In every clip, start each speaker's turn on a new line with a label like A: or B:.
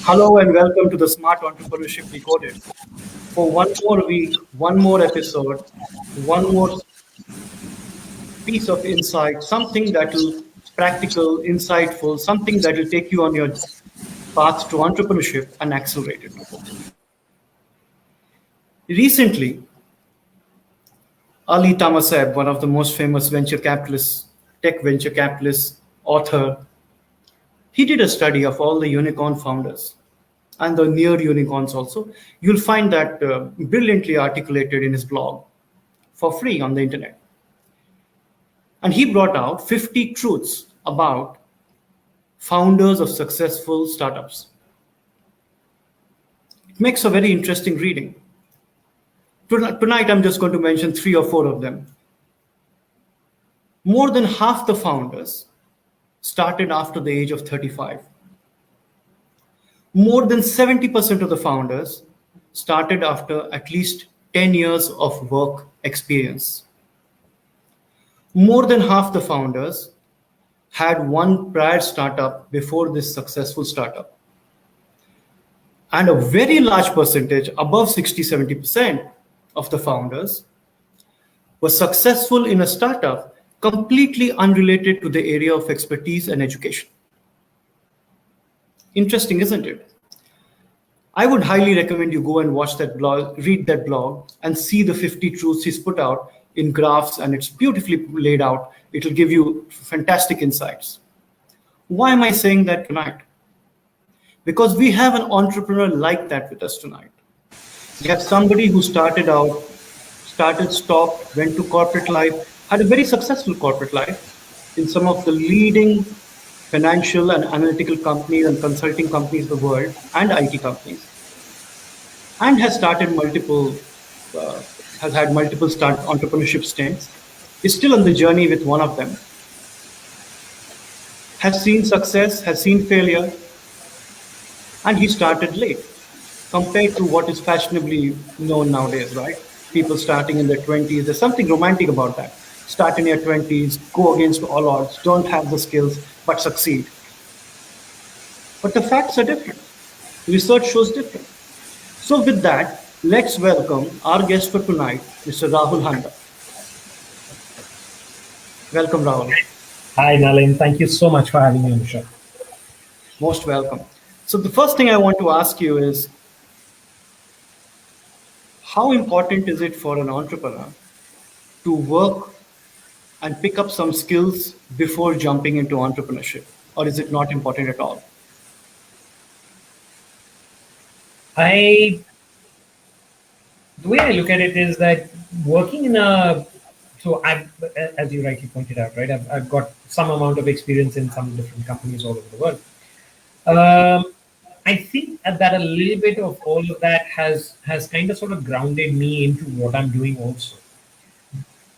A: Hello and welcome to the Smart Entrepreneurship Decoded. For one more week, one more episode, one more piece of insight, something that will practical, insightful, something that will take you on your path to entrepreneurship and accelerate it. Recently, Ali Tamaseb, one of the most famous venture capitalists, tech venture capitalist, author, he did a study of all the unicorn founders and the near unicorns also. You'll find that brilliantly articulated in his blog for free on the internet. And he brought out 50 truths about founders of successful startups. It makes a very interesting reading. Tonight, I'm just going to mention 3 or 4 of them. More than half the founders started after the age of 35. More than 70% of the founders started after at least 10 years of work experience. More than half the founders had one prior startup before this successful startup. And a very large percentage, above 60-70% of the founders, were successful in a startup completely unrelated to the area of expertise and education. Interesting, isn't it? I would highly recommend you go and watch that blog, read that blog, and see the 50 truths he's put out in graphs, and it's beautifully laid out. It'll give you fantastic insights. Why am I saying that tonight? Because we have an entrepreneur like that with us tonight. We have somebody who started out, stopped, went to corporate life, had a very successful corporate life in some of the leading financial and analytical companies and consulting companies in the world, and IT companies, and has started has had multiple entrepreneurship stints, is still on the journey with one of them, has seen success, has seen failure, and he started late compared to what is fashionably known nowadays, right? People starting in their 20s, there's something romantic about that. Start in your 20s, go against all odds, don't have the skills, but succeed. But the facts are different. Research shows different. So with that, let's welcome our guest for tonight, Mr. Rahul Handa. Welcome, Rahul.
B: Hi, Nalin. Thank you so much for having me on the show.
A: Most welcome. So the first thing I want to ask you is, how important is it for an entrepreneur to work and pick up some skills before jumping into entrepreneurship? Or is it not important at all?
B: The way I look at it is that working in as you rightly pointed out, right, I've got some amount of experience in some different companies all over the world. I think that a little bit of all of that has kind of sort of grounded me into what I'm doing also.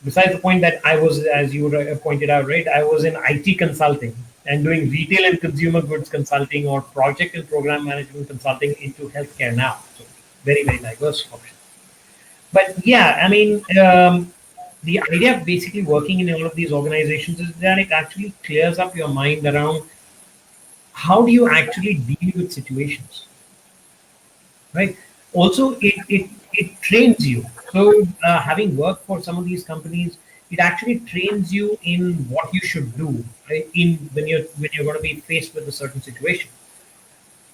B: Besides the point that I was, as you pointed out, right, I was in IT consulting and doing retail and consumer goods consulting or project and program management consulting into healthcare now. So very, very diverse option. But yeah, I mean, the idea of basically working in all of these organizations is that it actually clears up your mind around how do you actually deal with situations, right? Also, it trains you. So having worked for some of these companies, it actually trains you in what you should do, right? When you're going to be faced with a certain situation.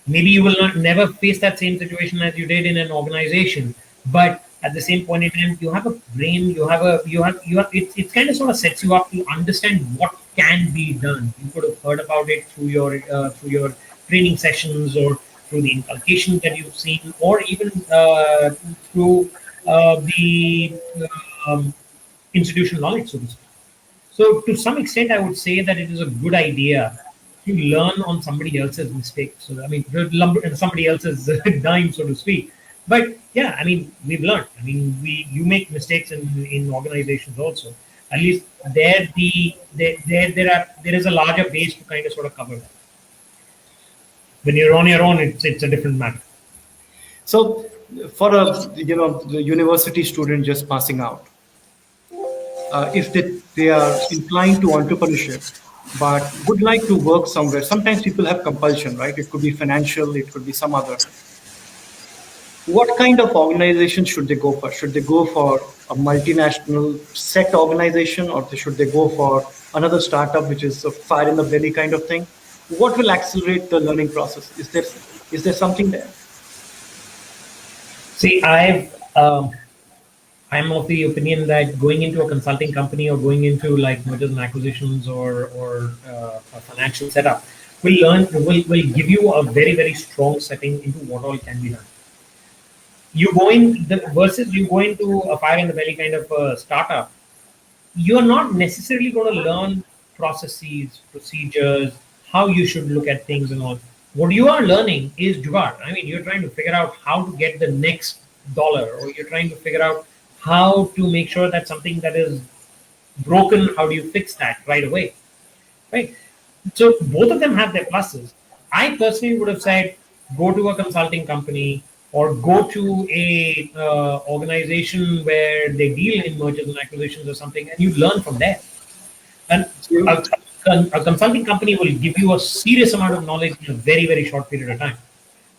B: Maybe you will never face that same situation as you did in an organization, but at the same point in time, you have a brain. It kind of sort of sets you up to understand what can be done. You could have heard about it through your training sessions or through the inculcation that you've seen, or even through the institutional knowledge, so to speak. So to some extent, I would say that it is a good idea to learn on somebody else's mistakes. So I mean, somebody else's dime, so to speak. But yeah, I mean, we've learned. I mean, you make mistakes in organizations also. At least there is a larger base to kind of sort of cover that. When you're on your own, it's a different matter.
A: So for the university student just passing out, if they are inclined to entrepreneurship, but would like to work somewhere. Sometimes people have compulsion, right? It could be financial, it could be some other. What kind of organization should they go for? Should they go for a multinational set organization, or should they go for another startup, which is a fire in the belly kind of thing? What will accelerate the learning process? Is there something there?
B: See, I'm of the opinion that going into a consulting company or going into like mergers and acquisitions or a financial setup will give you a very strong setting into what all can be done. You go in versus you go into a fire in the belly kind of a startup. You're not necessarily going to learn processes, procedures, how you should look at things and all. What you are learning is jugaad. I mean, you're trying to figure out how to get the next dollar, or you're trying to figure out how to make sure that something that is broken, how do you fix that right away, right? So both of them have their pluses. I personally would have said go to a consulting company or go to a organization where they deal in mergers and acquisitions or something, and you learn from there. And a, a consulting company will give you a serious amount of knowledge in a very short period of time.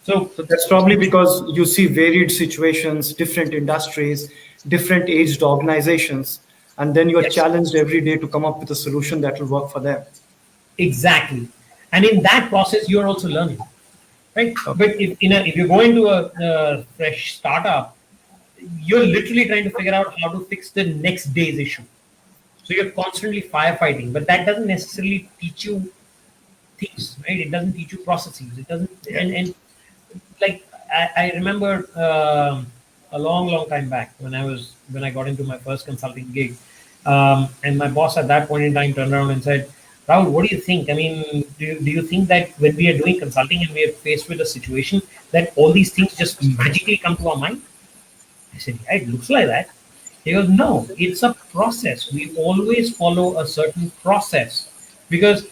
B: So
A: So that's probably because you see varied situations, different industries, different aged organizations, and then you are
B: yes,
A: challenged every day to come up with a solution that will work for them.
B: exactly. And in that process, you're also learning, right?
A: Okay.
B: But if you go into a fresh startup, you're literally trying to figure out how to fix the next day's issue. So you're constantly firefighting, but that doesn't necessarily teach you things, right? It doesn't teach you processes. It doesn't,
A: Yeah.
B: and like I remember a long time back when I got into my first consulting gig, and my boss at that point in time turned around and said, "Rahul, what do you think? I mean, do you think that when we are doing consulting and we are faced with a situation that all these things just magically come to our mind?" I said, "Yeah, it looks like that." He goes, "No, it's a process. We always follow a certain process because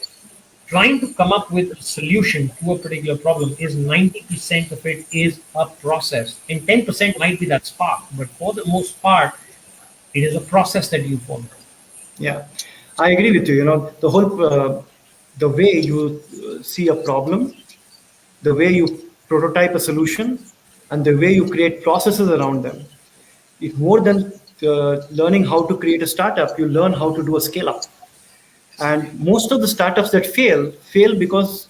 B: trying to come up with a solution to a particular problem is 90% of it is a process, and 10% might be that spark, but for the most part it is a process that you follow."
A: Yeah, I agree with you. The whole the way you see a problem, the way you prototype a solution, and the way you create processes around them. It more than learning how to create a startup, you learn how to do a scale up. And most of the startups that fail because,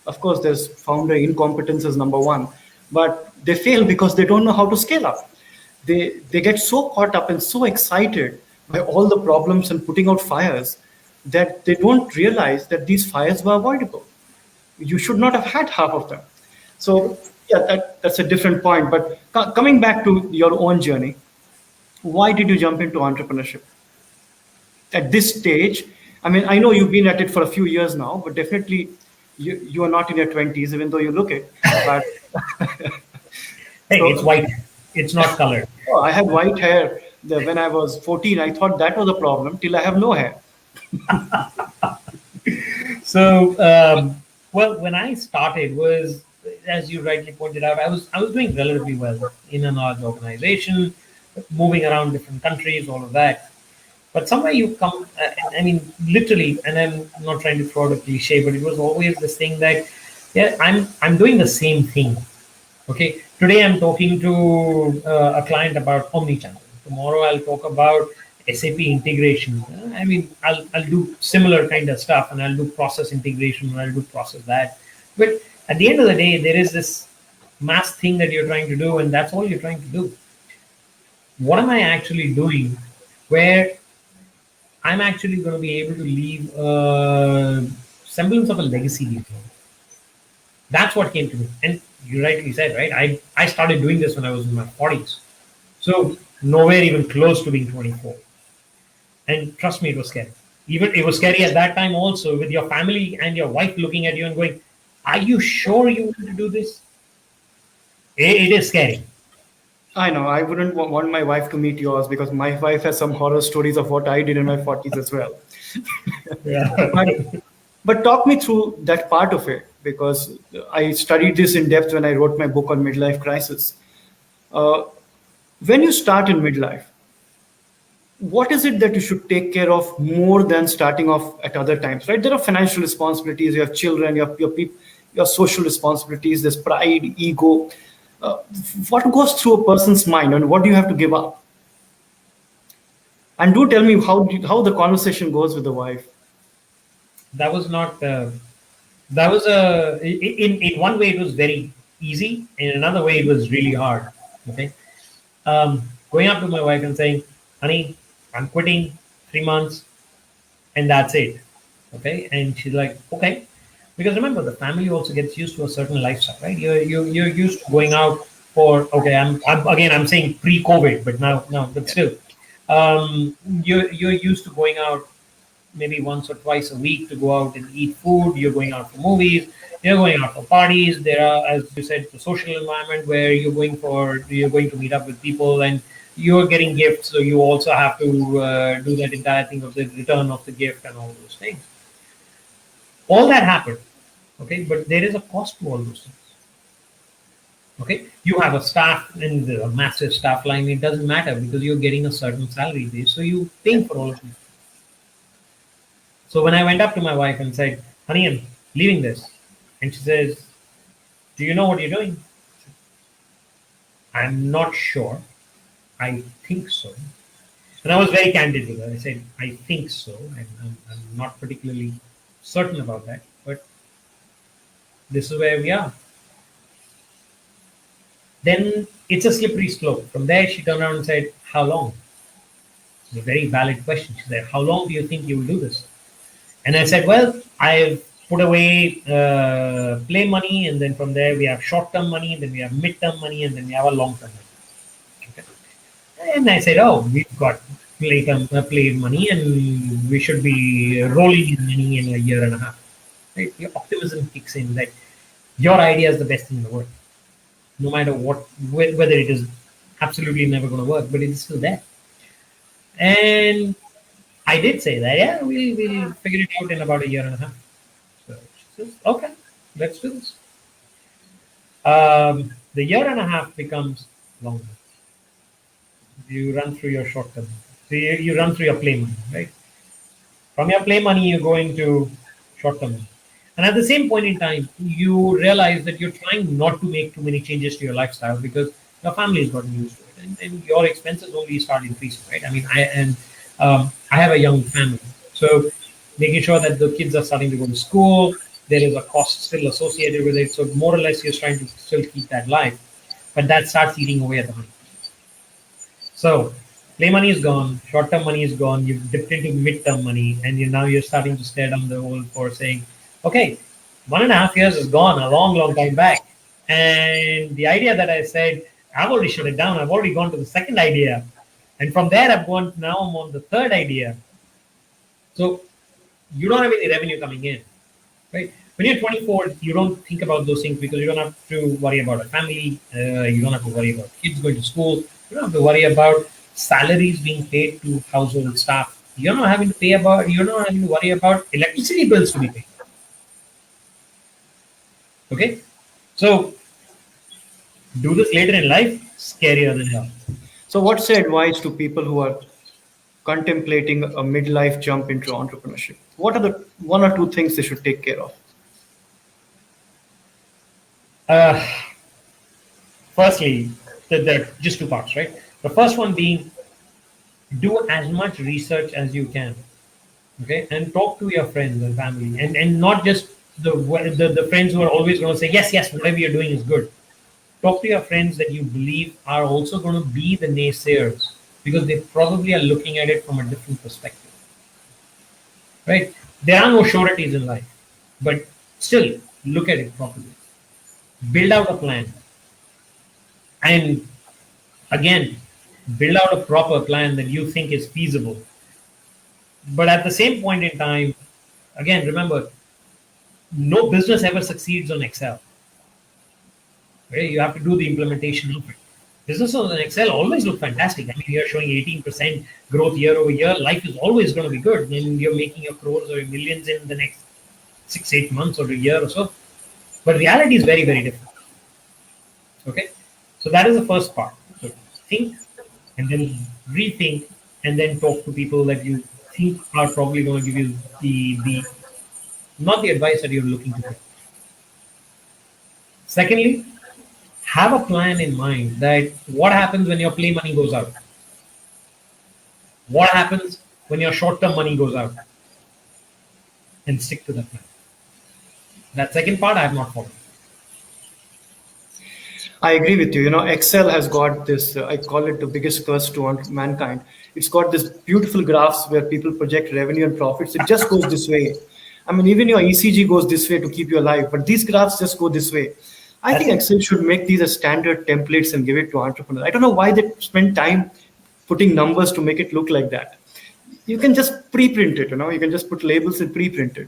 A: of course, there's founder incompetence is number one, but they fail because they don't know how to scale up. They get so caught up and so excited by all the problems and putting out fires that they don't realize that these fires were avoidable. You should not have had half of them. So yeah, that's a different point. But coming back to your own journey, why did you jump into entrepreneurship at this stage? I mean, I know you've been at it for a few years now, but definitely you are not in your 20s, even though you look it. But
B: Hey, it's
A: so
B: white, it's not colored.
A: oh, I had white hair when I was 14. I thought that was a problem till I have no hair.
B: So well, when I started was, as you rightly pointed out, I was doing relatively well in a large organization, moving around different countries, all of that. But somewhere you come, I mean, literally, and I'm not trying to throw out a cliche, but it was always this thing that, yeah, I'm doing the same thing. Okay, today I'm talking to a client about omnichannel. Tomorrow I'll talk about SAP integration. I mean, I'll do similar kind of stuff, and I'll do process integration, and I'll do process that. But at the end of the day, there is this mass thing that you're trying to do, and that's all you're trying to do. What am I actually doing? Where I'm actually going to be able to leave a semblance of a legacy behind. That's what came to me. And you rightly said, right? I started doing this when I was in my 40s. So nowhere even close to being 24. And trust me, it was scary. Even it was scary at that time also, with your family and your wife looking at you and going, "Are you sure you want to do this?" It is scary.
A: I know I wouldn't want my wife to meet yours because my wife has some horror stories of what I did in my 40s as well.
B: Yeah.
A: But talk me through that part of it because I studied this in depth when I wrote my book on midlife crisis. Uh, when you start in midlife, what is it that you should take care of more than starting off at other times, right? There are financial responsibilities, you have children, you have your social responsibilities, there's pride, ego. uh, what goes through a person's mind and what do you have to give up? And do tell me how the conversation goes with the wife.
B: That was not. That was a in one way it was very easy. In another way it was really hard. Okay, going up to my wife and saying, "Honey, I'm quitting 3 months, and that's it." Okay, and she's like, "Okay," because remember the family also gets used to a certain lifestyle, right? You're used to going out for okay. I'm saying pre-COVID, but now but still, you're used to going out maybe once or twice a week to go out and eat food. You're going out for movies. You're going out for parties. There are, as you said, the social environment where you're going to meet up with people and you're getting gifts. So you also have to do that entire thing of the return of the gift and all those things. All that happened. Okay, but there is a cost to all those things. Okay, you have a staff and a massive staff line. It doesn't matter because you're getting a certain salary base, so you paying for all of it. So when I went up to my wife and said, "Honey, I'm leaving this," and she says, "Do you know what you're doing?" I'm not sure. I think so. And I was very candid with her. I said, "I think so. And I'm not particularly certain about that, but this is where we are." Then it's a slippery slope. From there, she turned around and said, "How long?" It's a very valid question. She said, "How long do you think you will do this?" And I said, "Well, I've put away play money, and then from there we have short-term money, and then we have mid-term money, and then we have a long-term money." Okay. And I said, "Oh, we've got play money, and we should be rolling in money in a year and a half." Right? Your optimism kicks in that your idea is the best thing in the world, no matter what, whether it is absolutely never going to work, but it is still there. And I did say that, yeah, we'll figure it out in about a year and a half. So she says, "Okay, let's do this." The year and a half becomes longer. You run through your short term. So you run through your play money, right? From your play money, you go into short term money. And at the same point in time, you realize that you're trying not to make too many changes to your lifestyle because your family has gotten used to it, and your expenses only start increasing, right? I mean, I have a young family, so making sure that the kids are starting to go to school, there is a cost still associated with it. So more or less, you're trying to still keep that life, but that starts eating away at the money. So play money is gone, short-term money is gone. You've dipped into mid-term money, and you're starting to stare down the hole for saying, "Okay, 1.5 years is gone, a long, long time back." And the idea that I said, I've already shut it down. I've already gone to the second idea, and from there, I've gone now. I'm on the third idea. So you don't have any revenue coming in, right? When you're 24, you don't think about those things because you don't have to worry about a family. You don't have to worry about kids going to school. You don't have to worry about salaries being paid to household staff. You're not having to worry about electricity bills to be paid. Okay, so do this later in life, scarier than hell.
A: So what's the advice to people who are contemplating a midlife jump into entrepreneurship? What are the one or two things they should take care of?
B: Uh, Firstly, there just two parts, right? The first one being do as much research as you can, okay, and talk to your friends and family, and not just the friends who are always going to say yes, yes, whatever you're doing is good. Talk to your friends that you believe are also going to be the naysayers because they probably are looking at it from a different perspective, right? There are no sureties in life, but still look at it properly. Build out a plan, and again, build out a proper plan that you think is feasible. But at the same point in time, again, remember, no business ever succeeds on Excel. Right? You have to do the implementation of it. Businesses on Excel always look fantastic. I mean, you're showing 18% growth year over year. Life is always going to be good. And you're making your crores or your millions in the next 6, 8 months or a year or so. But reality is very, very different. Okay? So that is the first part. So think and then rethink and then talk to people that you think are probably going to give you the not the advice that you're looking to get. Secondly, have a plan in mind that what happens when your play money goes out? What happens when your short-term money goes out? And stick to that plan. That second part I have not followed.
A: I agree with you. You know, Excel has got this, I call it the biggest curse to mankind. It's got this beautiful graphs where people project revenue and profits. It just goes this way. I mean, even your ECG goes this way to keep you alive, but these graphs just go this way. I
B: That's
A: think
B: it.
A: Excel should make these as standard templates and give it to entrepreneurs. I don't know why they spend time putting numbers to make it look like that. You can just pre-print it, you know, you can just put labels and pre-print it.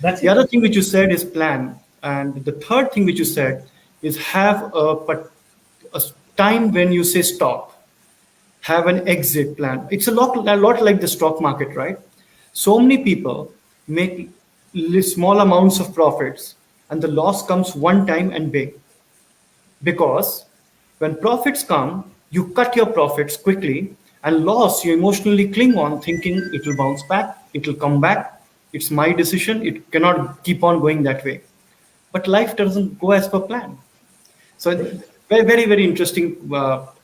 B: That's
A: The
B: it.
A: other thing which you said is plan. And the third thing which you said is have a time when you say stop, have an exit plan. It's a lot like the stock market, right? So many people make small amounts of profits and the loss comes one time and big. Because when profits come, you cut your profits quickly, and loss, you emotionally cling on thinking it will bounce back, it will come back, it's my decision, it cannot keep on going that way. But life doesn't go as per plan. So, very, very, very interesting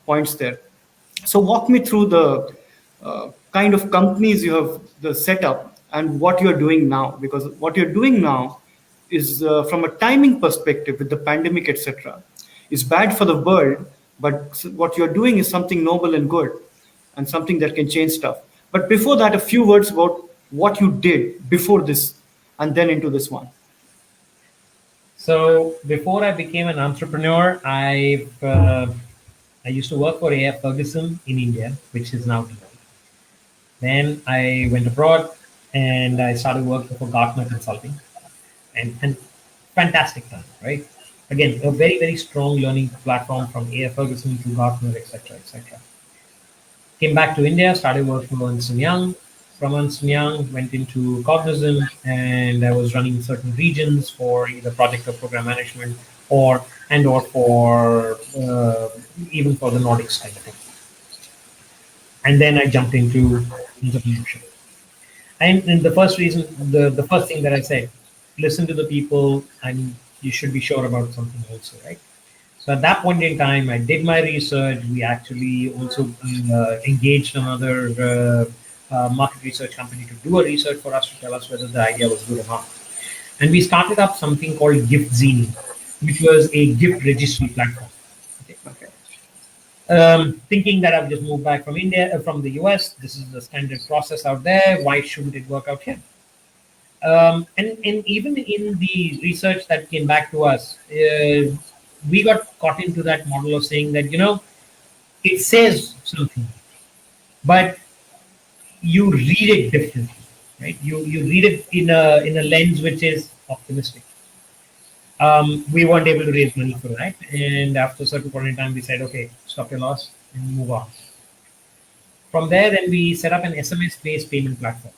A: points there. So, walk me through the kind of companies you have the setup and what you're doing now, because what you're doing now is from a timing perspective with the pandemic, etc., is bad for the world. But what you're doing is something noble and good, and something that can change stuff. But before that, a few words about what you did before this, and then into this one.
B: So before I became an entrepreneur, I used to work for AF Ferguson in India, which is now Dubai. Then I went abroad and I started working for Gartner Consulting, and fantastic time, right? Again, a very very strong learning platform from AF Ferguson to Gartner, etc., etc. Came back to India, started working for Ernst& Young. From Ernst& Young, went into Cognizant, and I was running certain regions for either project or program management, or for even for the Nordics kind of thing. And then I jumped into entrepreneurship. And the first reason, the first thing that I said, listen to the people, and you should be sure about something also, right? So at that point in time, I did my research. We actually also engaged another market research company to do a research for us to tell us whether the idea was good or not. And we started up something called Gift Zini, which was a gift registry platform. Okay.
A: Okay.
B: Thinking that I've just moved back from India, from the US, this is the standard process out there. Why shouldn't it work out here? And even in the research that came back to us, we got caught into that model of saying that, it says something, but you read it differently, right? You read it in a lens which is optimistic. We weren't able to raise money for that, and after a certain point in time, we said, okay, stop your loss and move on. From there, then we set up an SMS-based payment platform,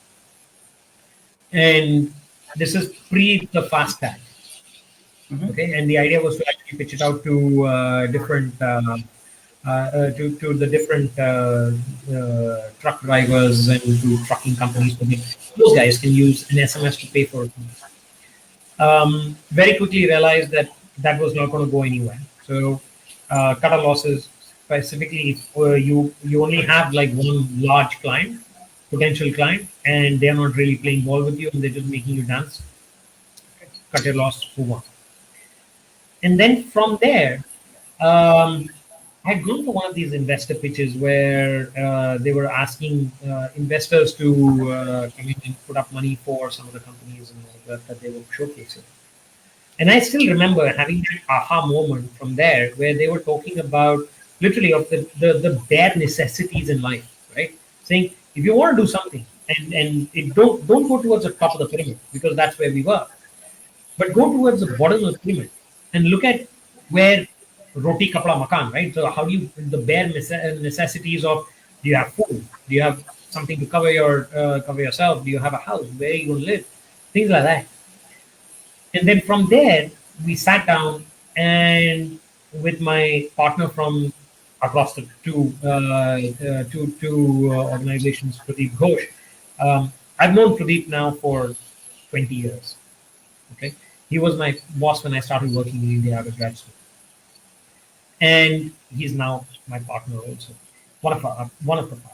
B: and this is pre the fast tag. Okay, and the idea was to actually pitch it out to different to the different truck drivers and to trucking companies. So those guys can use an SMS to pay for it. Very quickly realized that that was not going to go anywhere. So cut our losses. Specifically, if you only have like one large client, potential client, and they're not really playing ball with you, and they're just making you dance. Cut your loss, move on. And then from there, I had gone to one of these investor pitches where they were asking investors to come in and put up money for some of the companies and all that they were showcasing. And I still remember having that aha moment from there where they were talking about literally of the bare necessities in life, right? Saying if you want to do something and don't go towards the top of the pyramid because that's where we were, but go towards the bottom of the pyramid and look at where roti kapda makan, right? So how do you the bare necessities of do you have food? Do you have something to cover yourself? Do you have a house? Where are you going to live? Things like that. And then from there, we sat down and with my partner from across the two organizations, Pradeep Ghosh. I've known Pradeep now for 20 years. Okay, he was my boss when I started working in India out of grad school, and he's now my partner also, one of the partners.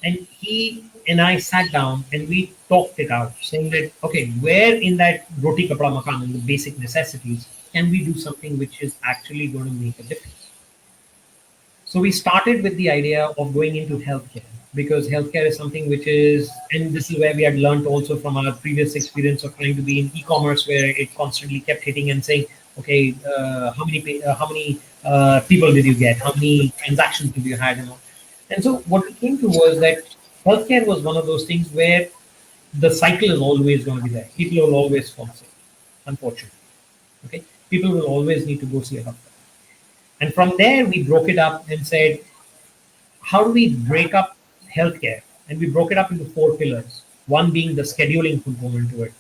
B: And he and I sat down and we talked it out, saying that okay, where in that roti kapda makan and the basic necessities can we do something which is actually going to make a difference? So we started with the idea of going into healthcare because healthcare is something which is, and this is where we had learned also from our previous experience of trying to be in e-commerce, where it constantly kept hitting and saying, okay, how many people did you get? How many transactions did you had? And so what we came to was that healthcare was one of those things where the cycle is always going to be there. People will always fall sick, unfortunately. Okay, people will always need to go see a doctor. And from there, we broke it up and said, how do we break up healthcare? And we broke it up into four pillars. One being the scheduling component to it.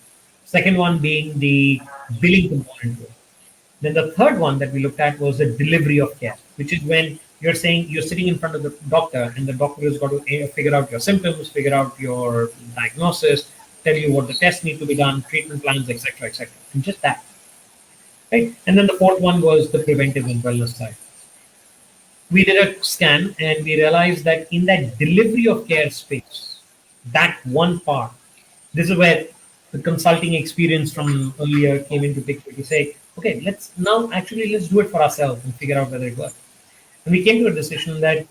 B: Second one being the billing component to it. Then the third one that we looked at was the delivery of care, which is when you're saying you're sitting in front of the doctor and the doctor has got to figure out your symptoms, figure out your diagnosis, tell you what the tests need to be done, treatment plans, etc., etc. And just that. Right? And then the fourth one was the preventive and wellness side. We did a scan and we realized that in that delivery of care space, that one part, this is where the consulting experience from earlier came into picture to say, okay, let's do it for ourselves and figure out whether it works. And we came to a decision that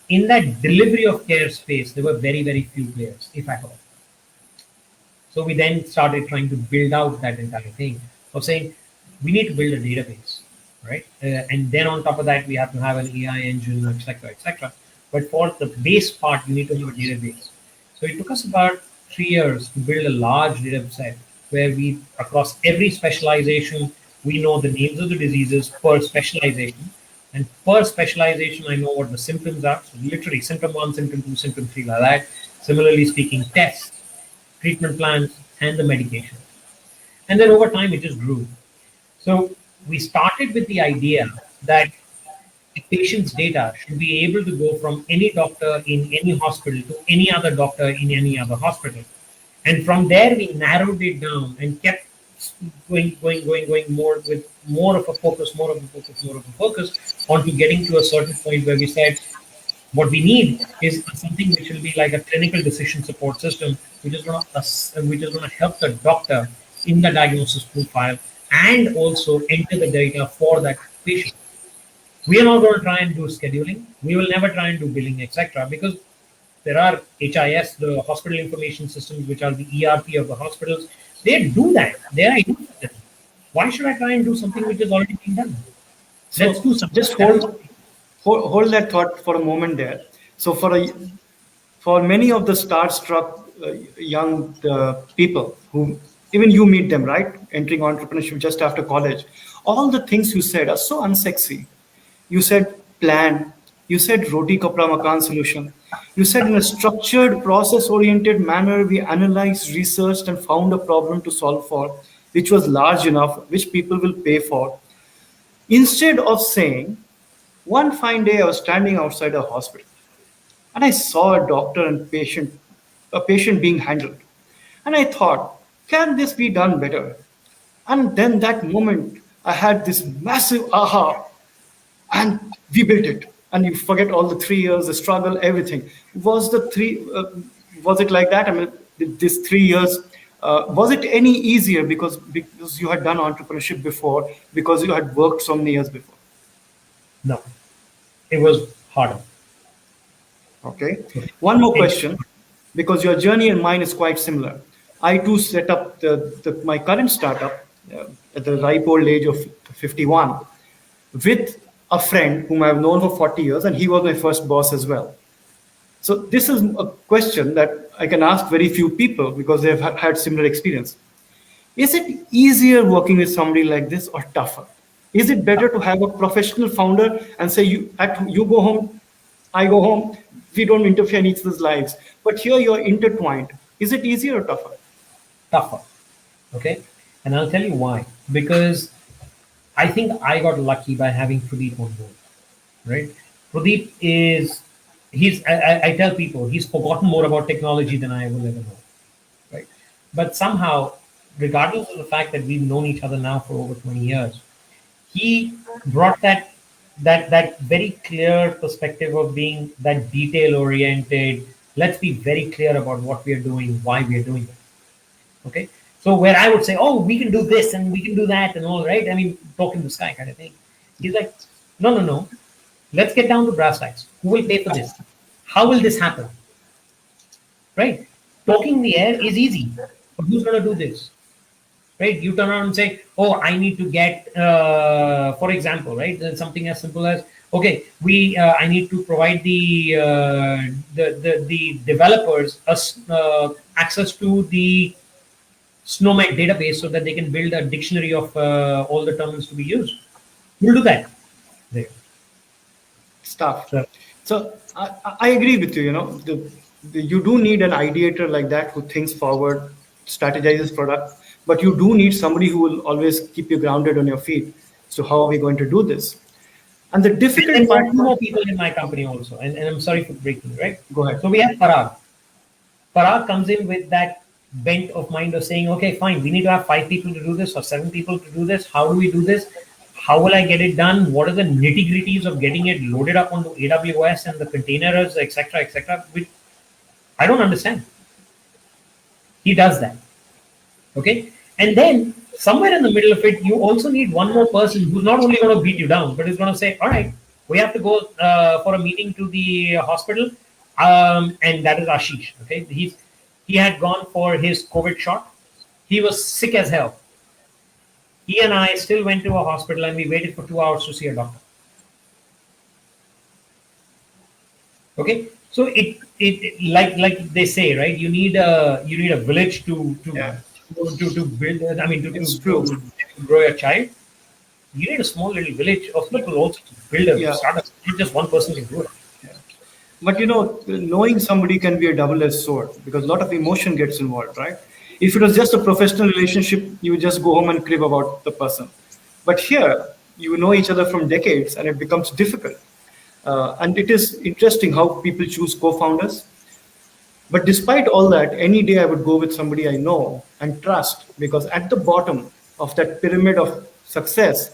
B: in that delivery of care space, there were very, very few players, if at all. So we then started trying to build out that entire thing of saying we need to build a database, right? And then on top of that, we have to have an AI engine, etc., etc. But for the base part, you need to have a database. So it took us about 3 years to build a large data set where we, across every specialization, we know the names of the diseases per specialization. And per specialization, I know what the symptoms are. So literally symptom one, symptom two, symptom three, like that. Similarly speaking, tests, treatment plans, and the medication. And then over time, it just grew. So we started with the idea that a patient's data should be able to go from any doctor in any hospital to any other doctor in any other hospital. And from there, we narrowed it down and kept going more with more of a focus, more of a focus onto getting to a certain point where we said, what we need is something which will be like a clinical decision support system, which is going to help the doctor in the diagnosis profile and also enter the data for that patient. We are not going to try and do scheduling. We will never try and do billing, etc. Because there are HIS, the hospital information systems, which are the ERP of the hospitals. They do that. They are used to it. Why should I try and do something which is already being done? Let's
A: So
B: do something.
A: just hold that thought for a moment there. So for many of the starstruck young people who even you meet them, right, entering entrepreneurship just after college, all the things you said are so unsexy. You said plan. You said roti kapra makan solution. You said in a structured, process-oriented manner, we analyzed, researched, and found a problem to solve for, which was large enough, which people will pay for. Instead of saying, one fine day I was standing outside a hospital and I saw a doctor and a patient being handled. And I thought, can this be done better? And then that moment, I had this massive aha, and we built it. And you forget all the 3 years, the struggle, everything. Was it like that? I mean, this 3 years, was it any easier because you had done entrepreneurship before, because you had worked so many years before?
B: No, it was harder.
A: Okay. One more
B: It,
A: question, because your journey and mine is quite similar. I too set up my current startup at the ripe old age of 51 with a friend whom I've known for 40 years, and he was my first boss as well. So this is a question that I can ask very few people because they've had similar experience. Is it easier working with somebody like this or tougher? Is it better to have a professional founder and say you go home, I go home, we don't interfere in each other's lives. But here you're intertwined. Is it easier or tougher?
B: tougher. Okay. And I'll tell you why. Because I think I got lucky by having Pradeep on board. Right. Pradeep is I tell people he's forgotten more about technology than I will ever know, right? But somehow, regardless of the fact that we've known each other now for over 20 years, he brought that very clear perspective of being that detail oriented. Let's be very clear about what we are doing, why we are doing it. Okay. So where I would say, oh, we can do this and we can do that and all, right? I mean, talk in the sky kind of thing. He's like, no, no, no. Let's get down to brass tacks. Who will pay for this? How will this happen? Right? Talking in the air is easy, but who's going to do this? Right? You turn around and say, oh, I need to get, for example, right? There's something as simple as, okay, I need to provide the developers access to the Snowmac database so that they can build a dictionary of all the terms to be used. We'll do that. There.
A: Stuff.
B: So,
A: So I agree with you. You know, you do need an ideator like that who thinks forward, strategizes product, but you do need somebody who will always keep you grounded on your feet. So how are we going to do this? And the difficult
B: and there
A: part.
B: are two more people in my company also, and I'm sorry for breaking, right?
A: Go ahead.
B: So we have Parag. Parag comes in with that bent of mind of saying, okay, fine, we need to have 5 people to do this or 7 people to do this. How do we do this? How will I get it done? What are the nitty gritties of getting it loaded up onto AWS and the containers, etc., which I don't understand. He does that. Okay. And then somewhere in the middle of it, you also need one more person who's not only going to beat you down, but is going to say, all right, we have to go for a meeting to the hospital. And that is Ashish. Okay. He had gone for his COVID shot. He was sick as hell. He and I still went to a hospital and we waited for 2 hours to see a doctor. Okay. So it like they say, right? You need a village to
A: Yeah.
B: build. I mean,
A: It's true.
B: to grow a child. You need a small little village of people also to build a
A: Yeah.
B: startup. Not just one person can do it.
A: But you know, knowing somebody can be a double-edged sword because a lot of emotion gets involved, right? If it was just a professional relationship, you would just go home and crib about the person. But here, you know each other from decades, and it becomes difficult. And it is interesting how people choose co-founders. But despite all that, any day I would go with somebody I know and trust because at the bottom of that pyramid of success,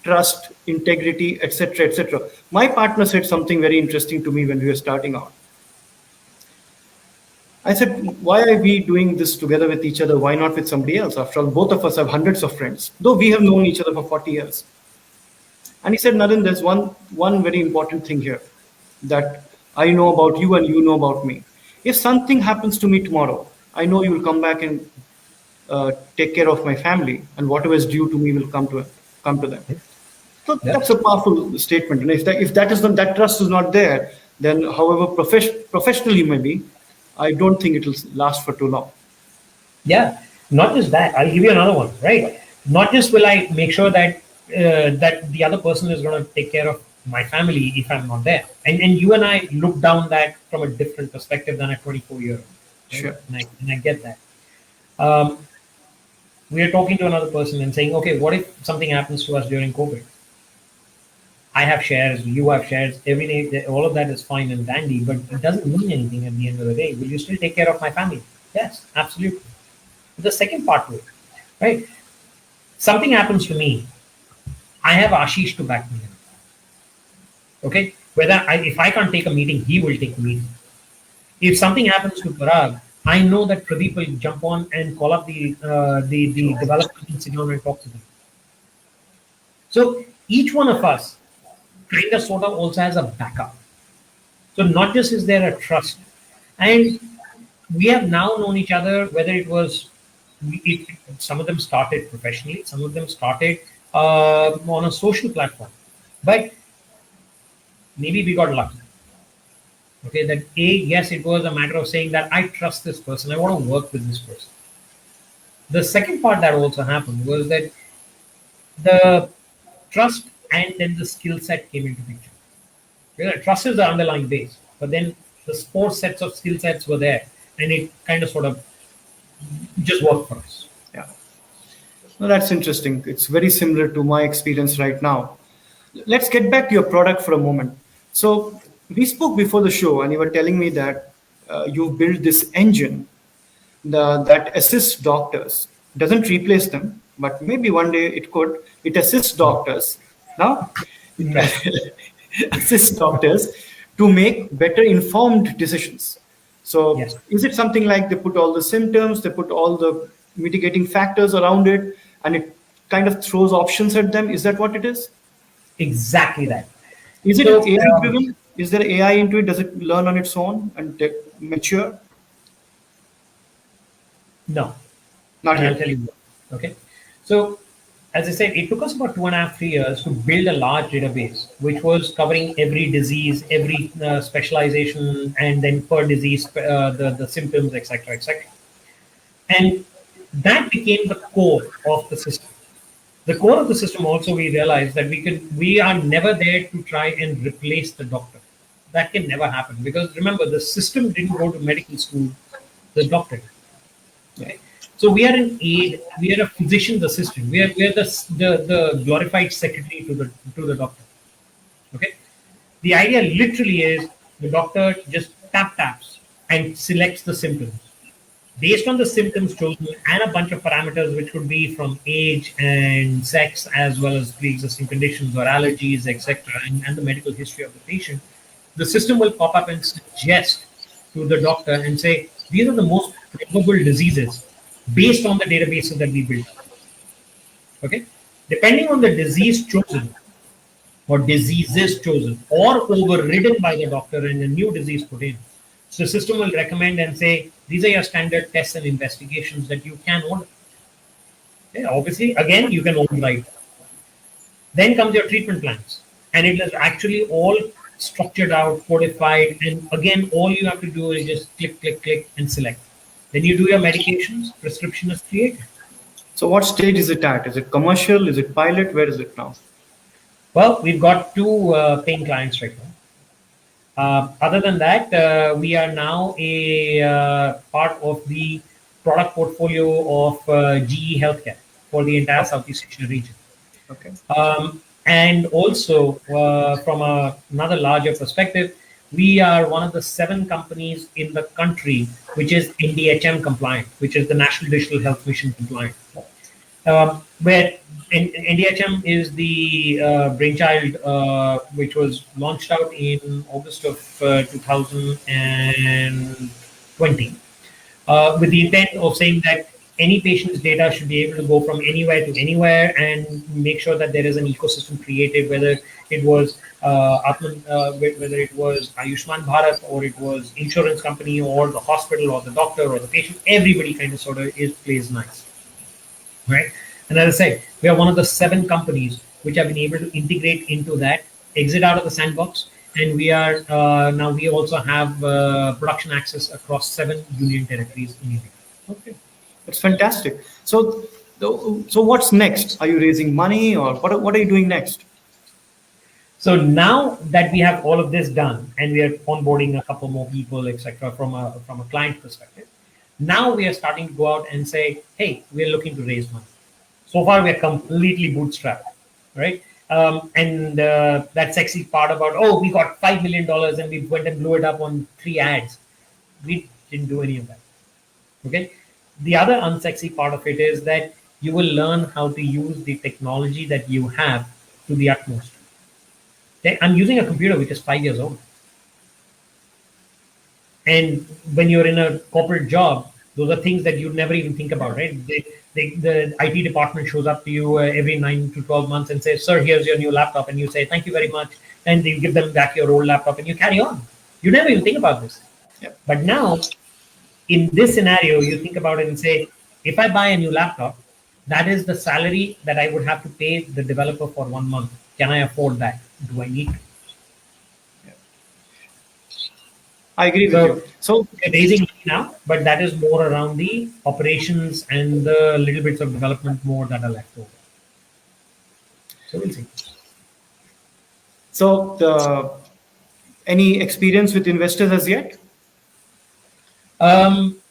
A: trust, integrity, etc., etc. My partner said something very interesting to me when we were starting out. I said, why are we doing this together with each other? Why not with somebody else? After all, both of us have hundreds of friends, though we have known each other for 40 years. And he said, Nalin, there's one very important thing here that I know about you and you know about me. If something happens to me tomorrow, I know you will come back and take care of my family, and whatever is due to me will come to them. So
B: Yeah.
A: that's a powerful statement. And if that is not, that trust is not there, then however professional you may be, I don't think it will last for too long.
B: Yeah, not just that. I'll give you another one, right? Not just will I make sure that that the other person is going to take care of my family if I'm not there, and you and I look down that from a different perspective than a 24-year-old. Right?
A: Sure.
B: And I get that. Um, we are talking to another person and saying, okay, what if something happens to us during COVID? I have shares, you have shares, everything, all of that is fine and dandy, but it doesn't mean anything at the end of the day. Will you still take care of my family? Yes, absolutely. The second part to it, right? Something happens to me, I have Ashish to back me up. Okay? If I can't take a meeting, he will take a meeting. If something happens to Parag, I know that Pradeep will jump on and call up the developers and sit down and talk to them. So each one of us kind of sort of also has a backup. So not just is there a trust, and we have now known each other. Whether it was, some of them started professionally, some of them started on a social platform, but maybe we got lucky. Okay, that yes, it was a matter of saying that I trust this person, I want to work with this person. The second part that also happened was that the trust and then the skill set came into picture. Trust is the underlying base, but then the four sets of skill sets were there, and it kind of sort of just worked for us.
A: Yeah. Well, that's interesting. It's very similar to my experience right now. Let's get back to your product for a moment. So we spoke before the show, and you were telling me that you built this engine that assists doctors. Doesn't replace them, but maybe one day it could. It assists doctors. Now,
B: No.
A: it assists doctors to make better informed decisions. So,
B: Yes.
A: is it something like they put all the symptoms, they put all the mitigating factors around it, and it kind of throws options at them? Is that what it is?
B: Exactly that.
A: Is it
B: So
A: AI driven? Is there AI into it? Does it learn on its own and mature?
B: no,
A: Not
B: and I'll
A: yet.
B: tell you why. Okay. So as I said, it took us about 2.5, 3 years to build a large database, which was covering every disease, every specialization, and then per disease, the symptoms, etc., etc. And that became the core of the system. The core of the system also we realized that we are never there to try and replace the doctor. That can never happen because remember the system didn't go to medical school, the doctor did.
A: Yeah.
B: Okay? So we are an aid, we are a physician's assistant. We are the glorified secretary to the doctor. Okay. The idea literally is the doctor just taps and selects the symptoms. Based on the symptoms chosen and a bunch of parameters, which could be from age and sex, as well as pre-existing conditions or allergies, etc., and the medical history of the patient, the system will pop up and suggest to the doctor and say, these are the most probable diseases based on the databases that we built. Okay, depending on the disease chosen or diseases chosen or overridden by the doctor and a new disease put in. So the system will recommend and say, these are your standard tests and investigations that you can order. Okay, obviously, again, you can override. Then comes your treatment plans. And it is actually all structured out, codified. And again, all you have to do is just click, click, click, and select. Then you do your medications, prescription is created.
A: So, what stage is it at? Is it commercial? Is it pilot? Where is it now?
B: Well, we've got two paying clients right now. Other than that, we are now a part of the product portfolio of GE Healthcare for the entire
A: Okay.
B: Southeast Asia region.
A: Okay.
B: And also, from another larger perspective, we are one of the 7 companies in the country which is NDHM compliant, which is the National Digital Health Mission compliant. Where NDHM is the brainchild which was launched out in August of 2020 with the intent of saying that any patient's data should be able to go from anywhere to anywhere and make sure that there is an ecosystem created, whether it was whether it was Ayushman Bharat or it was insurance company or the hospital or the doctor or the patient, everybody kind of sort of plays nice, right? And as I said, we are one of the 7 companies which have been able to integrate into that, exit out of the sandbox, and we are now we also have production access across 7 union territories in India.
A: Okay. That's fantastic. So, so what's next? Are you raising money, or what are you doing next?
B: So now that we have all of this done and we are onboarding a couple more people, etc., from a client perspective, now we are starting to go out and say, hey, we're looking to raise money. So far, we're completely bootstrapped, right? And that sexy part about, oh, we got $5 million and we went and blew it up on 3 ads. We didn't do any of that. Okay. The other unsexy part of it is that you will learn how to use the technology that you have to the utmost. Okay? I'm using a computer which is 5 years old. And when you're in a corporate job, those are things that you never even think about, right? The IT department shows up to you every 9 to 12 months and says, sir, here's your new laptop. And you say, thank you very much. And you give them back your old laptop and you carry on. You never even think about this.
A: Yep.
B: But now, in this scenario, you think about it and say, if I buy a new laptop, that is the salary that I would have to pay the developer for 1 month. Can I afford that? Do I need to?
A: I agree with
B: So
A: you. So,
B: we're raising money now, but that is more around the operations and the little bits of development more that are left over. So we'll see.
A: so the any experience with investors as yet?
B: Um,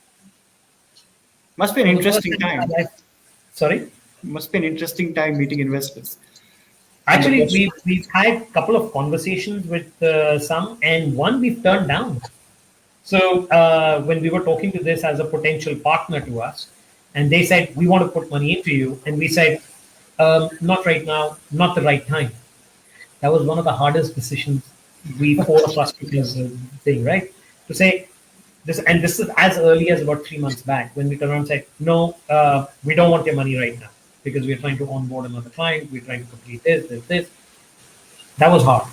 A: Must be an
B: for the first
A: interesting
B: time in
A: time.
B: my life, sorry.
A: Must be an interesting time meeting investors. And the
B: Actually,
A: question,
B: we've had a couple of conversations with some, and one we've turned down. So when we were talking to this as a potential partner to us, and they said we want to put money into you, and we said not right now, not the right time. That was one of the hardest decisions we four of us took as a thing, right? To say this, and this is as early as about 3 months back when we turned around and said, no, we don't want your money right now because we're trying to onboard another client, we're trying to complete this. That was hard,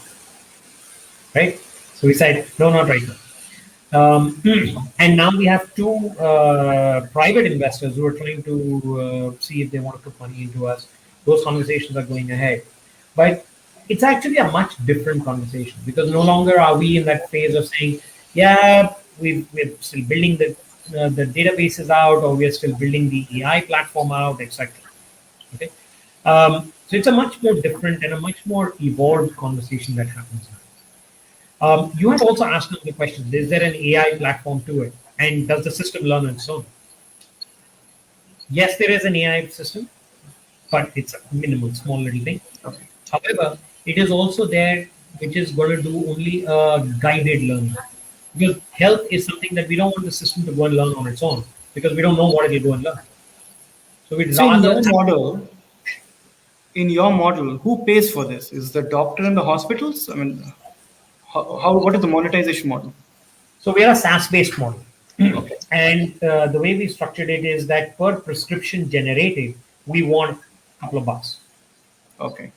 B: right? So we said, no, not right now. And now we have two private investors who are trying to see if they want to put money into us. Those conversations are going ahead. But it's actually a much different conversation because no longer are we in that phase of saying, yeah, we're still building the databases out or we're still building the AI platform out, etc. Okay. So it's a much more different and a much more evolved conversation that happens now. You have also asked the question: is there an AI platform to it, and does the system learn and so on? Yes, there is an AI system, but it's a minimal, small little thing.
A: okay.
B: However, it is also there, which is going to do only guided learning. Because health is something that we don't want the system to go and learn on its own because we don't know what it will go and learn. So we'd
A: So
B: rather have,
A: in your model, who pays for this? Is the doctor and the hospitals? I mean, what is the monetization model?
B: so we are a SaaS-based model.
A: Okay.
B: And the way we structured it is that per prescription generated, we want a couple of bucks.
A: Okay.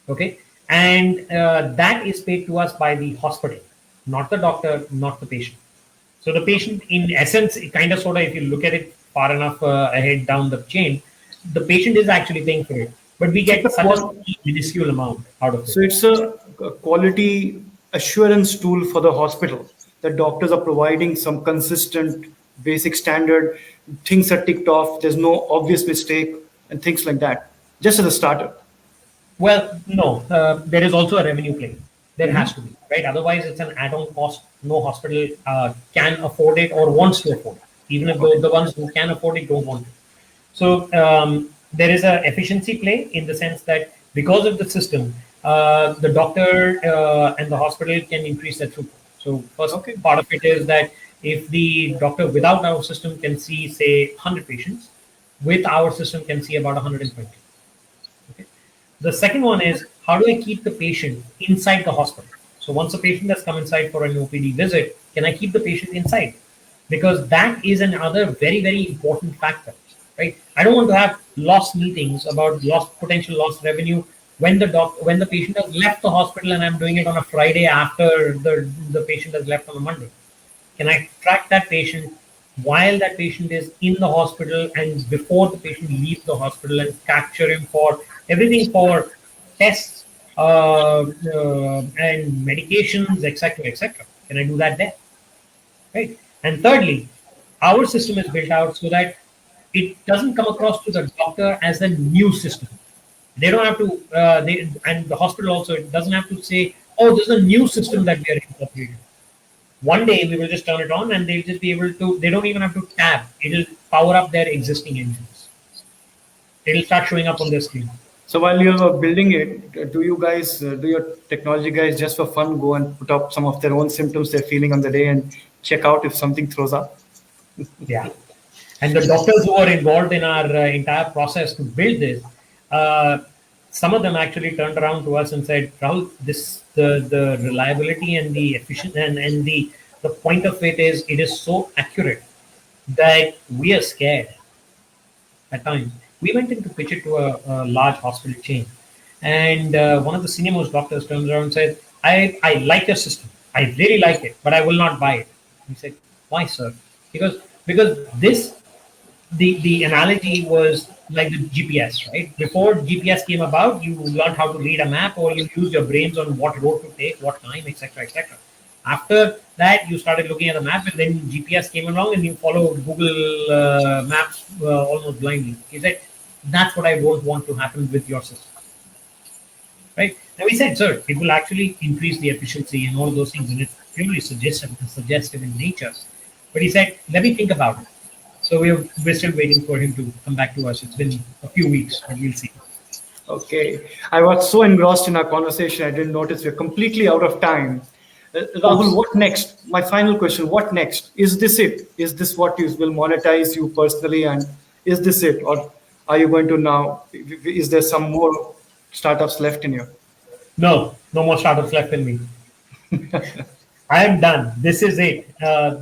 B: Okay. And that is paid to us by the hospital, not the doctor, not the patient. So the patient, in essence, it kind of sort of, if you look at it far enough ahead down the chain, the patient is actually paying for it. But we
A: So it's
B: get
A: a
B: such a
A: qual-
B: small, minuscule amount out of it.
A: so it's a quality assurance tool for the hospital that doctors are providing some consistent, basic standard things are ticked off. There's no obvious mistake and things like that. Just as a starter.
B: Well, no, there is also a revenue play. There has
A: Mhm.
B: to be, right? Otherwise, it's an add-on cost. No hospital can afford it or wants to afford it, even if
A: Okay.
B: the ones who can afford it don't want to. So there is a efficiency play in the sense that because of the system, the doctor and the hospital can increase their throughput. So first
A: Okay.
B: part of it is that if the doctor without our system can see, say, 100 patients, with our system can see about 120. Okay. The second one is how do I keep the patient inside the hospital? So once a patient has come inside for an OPD visit, can I keep the patient inside? Because that is another very, very important factor, right? I don't want to have lost meetings about lost potential lost revenue when the patient has left the hospital and I'm doing it on a Friday after the patient has left on a Monday. Can I track that patient while that patient is in the hospital and before the patient leaves the hospital and capture him for everything for tests and medications, etc., etc.? Can I do that there? Right. And thirdly, our system is built out so that it doesn't come across to the doctor as a new system. They don't have to, and the hospital also, it doesn't have to say, oh, this is a new system that we are incorporating. One day we will just turn it on and they'll just be able to, they don't even have to tab. It'll power up their existing engines. It'll start showing up on their screen.
A: So while you're building it, do you guys, do your technology guys just for fun go and put up some of their own symptoms they're feeling on the day and check out if something throws up?
B: Yeah. And the doctors who are involved in our entire process to build this, uh, some of them actually turned around to us and said, Rahul, this the reliability and the efficient and the point of it is so accurate that we are scared at times. We went in to pitch it to a large hospital chain, and one of the senior most doctors turns around and said, I like your system. I really like it, but I will not buy it. He said, why, sir? Because this the analogy was like the GPS, right? Before GPS came about, you learned how to read a map or you used your brains on what road to take, what time, etc., etc. After that, you started looking at the map, and then GPS came along, and you followed Google Maps almost blindly. He said, "That's what I don't want to happen with your system." Right? And we said, "Sir, it will actually increase the efficiency and all those things, and it's purely suggestive in nature." But he said, "Let me think about it." So we're still waiting for him to come back to us. It's been a few weeks, but we'll see.
A: Okay. I was so engrossed in our conversation, I didn't notice we're completely out of time. Rahul,
B: Oops.
A: what next? My final question, what next? Is this it? Is this what you will monetize you personally? And is this it? Or are you going to now, is there some more startups left in you?
B: No, no more startups left in me. I am done. This is it.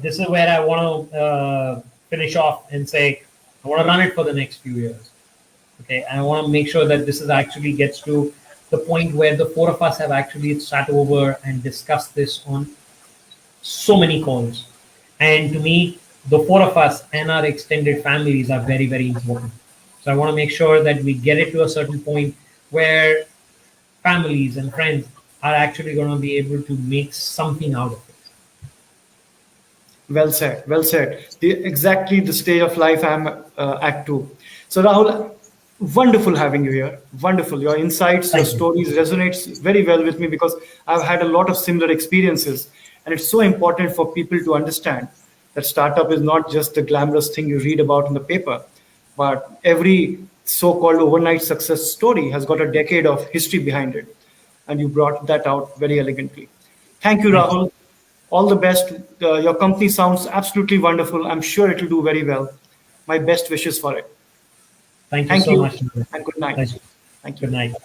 B: This is where I want to finish off and say, I want to run it for the next few years. Okay, and I want to make sure that this is actually gets to the point where the four of us have actually sat over and discussed this on so many calls. And to me, the four of us and our extended families are very, very important. So I want to make sure that we get it to a certain point where families and friends are actually going to be able to make something out of it.
A: Well said. Well said. Exactly the stage of life I'm at too. So Rahul, wonderful having you here. Wonderful. Your insights, your
B: Thank you.
A: stories resonates very well with me because I've had a lot of similar experiences, and it's so important for people to understand that startup is not just the glamorous thing you read about in the paper, but every so-called overnight success story has got a decade of history behind it, and you brought that out very elegantly. Thank you,
B: Thank you.
A: Rahul. All the best. Your company sounds absolutely wonderful. I'm sure it will do very well. My best wishes for it.
B: Thank you
A: Thank
B: so
A: you
B: much.
A: and good night.
B: Thank you.
A: Thank you.
B: Good night.